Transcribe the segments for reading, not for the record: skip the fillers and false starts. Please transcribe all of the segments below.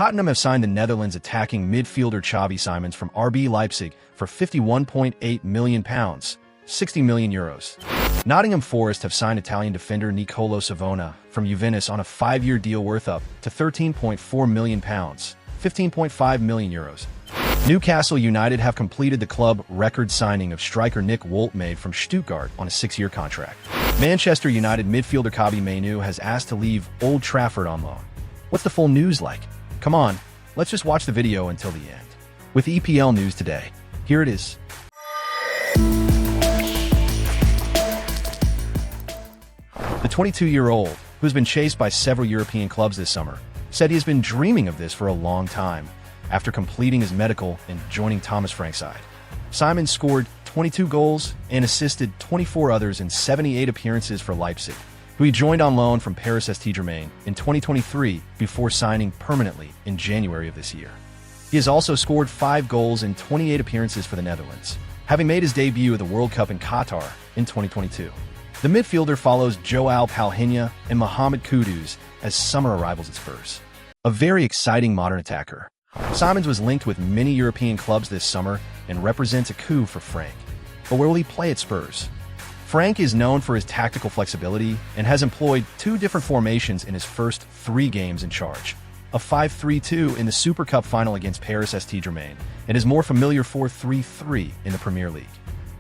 Tottenham have signed the Netherlands attacking midfielder Xavi Simons from RB Leipzig for £51.8 million, €60 million. Nottingham Forest have signed Italian defender Nicolo Savona from Juventus on a 5-year deal worth up to £13.4 million, €15.5 million. Newcastle United have completed the club record signing of striker Nick Woltemade from Stuttgart on a 6-year contract. Manchester United midfielder Kobbie Mainoo has asked to leave Old Trafford on loan. What's the full news like? Come on, let's just watch the video until the end. With EPL news today, here it is. The 22-year-old, who has been chased by several European clubs this summer, said he has been dreaming of this for a long time after completing his medical and joining Thomas Frank's side. Simons scored 22 goals and assisted 24 others in 78 appearances for Leipzig, who he joined on loan from Paris Saint-Germain in 2023 before signing permanently in January of this year. He has also scored 5 goals in 28 appearances for the Netherlands, having made his debut at the World Cup in Qatar in 2022. The midfielder follows Joao Palhinha and Mohamed Kudus as summer arrivals at Spurs. A very exciting modern attacker, Simons was linked with many European clubs this summer and represents a coup for Frank. But where will he play at Spurs? Frank is known for his tactical flexibility and has employed 2 different formations in his first 3 games in charge. A 5-3-2 in the Super Cup final against Paris Saint-Germain and his more familiar 4-3-3 in the Premier League.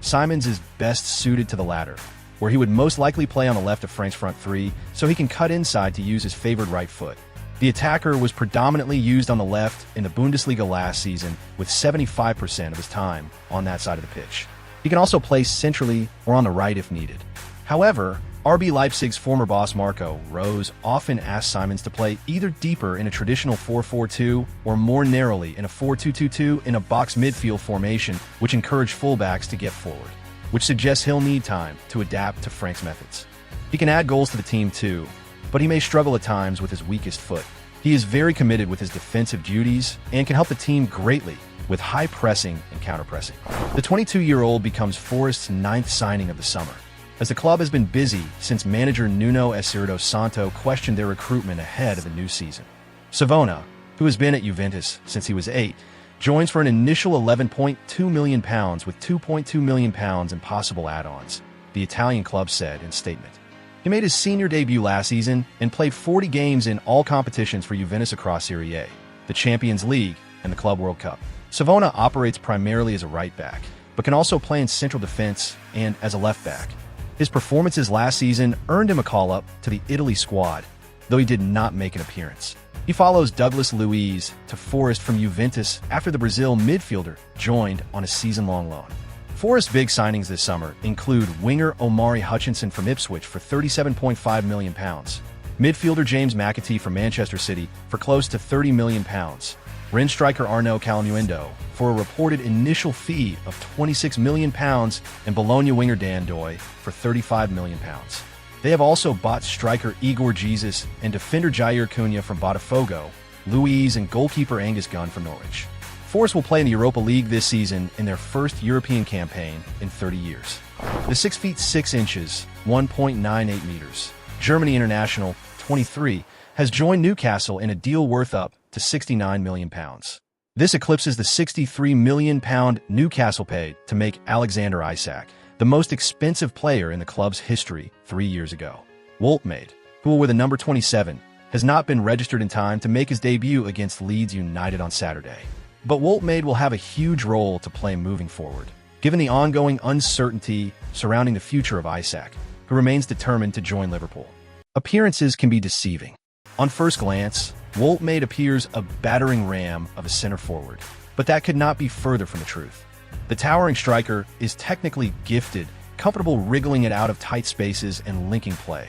Simons is best suited to the latter, where he would most likely play on the left of Frank's front 3 so he can cut inside to use his favored right foot. The attacker was predominantly used on the left in the Bundesliga last season with 75% of his time on that side of the pitch. He can also play centrally or on the right if needed. However, RB Leipzig's former boss Marco Rose often asked Simons to play either deeper in a traditional 4-4-2 or more narrowly in a 4-2-2-2 in a box midfield formation, which encouraged fullbacks to get forward, which suggests he'll need time to adapt to Frank's methods. He can add goals to the team too, but he may struggle at times with his weakest foot. He is very committed with his defensive duties and can help the team greatly with high pressing and counter-pressing. The 22-year-old becomes Forest's 9th signing of the summer, as the club has been busy since manager Nuno Espirito Santo questioned their recruitment ahead of the new season. Savona, who has been at Juventus since he was 8, joins for an initial £11.2 million with £2.2 million in possible add-ons, the Italian club said in a statement. He made his senior debut last season and played 40 games in all competitions for Juventus across Serie A, the Champions League, and the Club World Cup. Savona operates primarily as a right back, but can also play in central defense and as a left back. His performances last season earned him a call-up to the Italy squad, though he did not make an appearance. He follows Douglas Luiz to Forest from Juventus after the Brazil midfielder joined on a season-long loan. Forest's big signings this summer include winger Omari Hutchinson from Ipswich for £37.5 million, midfielder James McAtee from Manchester City for close to £30 million, Rennes striker Arnaud Calamuendo for a reported initial fee of £26 million, and Bologna winger Dan Doy for £35 million. They have also bought striker Igor Jesus and defender Jair Cunha from Botafogo, Luiz and goalkeeper Angus Gunn from Norwich. Forest will play in the Europa League this season in their first European campaign in 30 years. The 6 feet 6 inches, 1.98 meters, Germany international, 23, has joined Newcastle in a deal worth up to £69 million. This eclipses the £63 million Newcastle paid to make Alexander Isak the most expensive player in the club's history 3 years ago. Woltemade, who will wear the number 27, has not been registered in time to make his debut against Leeds United on Saturday. But Woltemade will have a huge role to play moving forward, given the ongoing uncertainty surrounding the future of Isak, who remains determined to join Liverpool. Appearances can be deceiving. On first glance, Woltemade appears a battering ram of a center forward, but that could not be further from the truth. The towering striker is technically gifted, comfortable wriggling it out of tight spaces and linking play,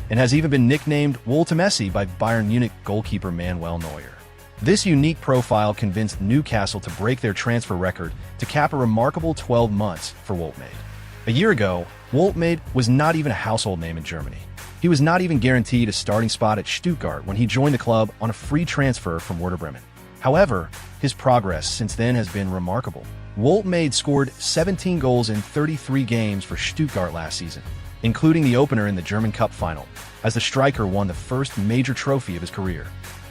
and has even been nicknamed Woltemade by Bayern Munich goalkeeper Manuel Neuer. This unique profile convinced Newcastle to break their transfer record to cap a remarkable 12 months for Woltemade. A year ago, Woltemade was not even a household name in Germany. He was not even guaranteed a starting spot at Stuttgart when he joined the club on a free transfer from Werder Bremen. However, his progress since then has been remarkable. Woltemade scored 17 goals in 33 games for Stuttgart last season, including the opener in the German Cup final, as the striker won the first major trophy of his career.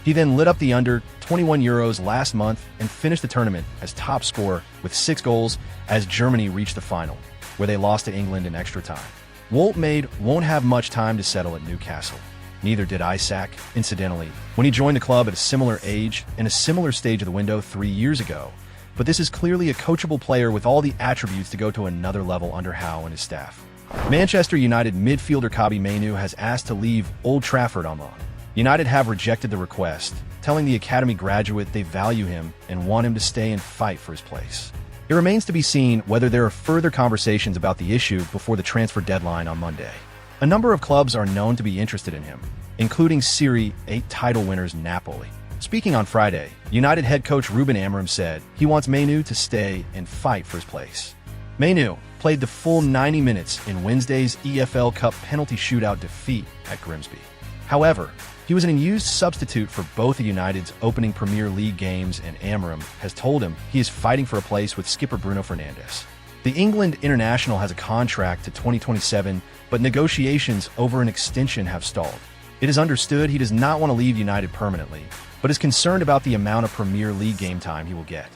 He then lit up the under 21 euros last month and finished the tournament as top scorer with 6 goals as Germany reached the final, where they lost to England in extra time. Woltemade won't have much time to settle at Newcastle. Neither did Isak, incidentally, when he joined the club at a similar age and a similar stage of the window 3 years ago. But this is clearly a coachable player with all the attributes to go to another level under Howe and his staff. Manchester United midfielder Kobbie Mainoo has asked to leave Old Trafford on loan. United have rejected the request, telling the academy graduate they value him and want him to stay and fight for his place. It remains to be seen whether there are further conversations about the issue before the transfer deadline on Monday. A number of clubs are known to be interested in him, including Serie A title winners Napoli. Speaking on Friday, United head coach Ruben Amorim said he wants Mainoo to stay and fight for his place. Mainoo played the full 90 minutes in Wednesday's EFL Cup penalty shootout defeat at Grimsby. However, he was an unused substitute for both of United's opening Premier League games, and Amorim has told him he is fighting for a place with skipper Bruno Fernandes. The England international has a contract to 2027, but negotiations over an extension have stalled. It is understood he does not want to leave United permanently, but is concerned about the amount of Premier League game time he will get.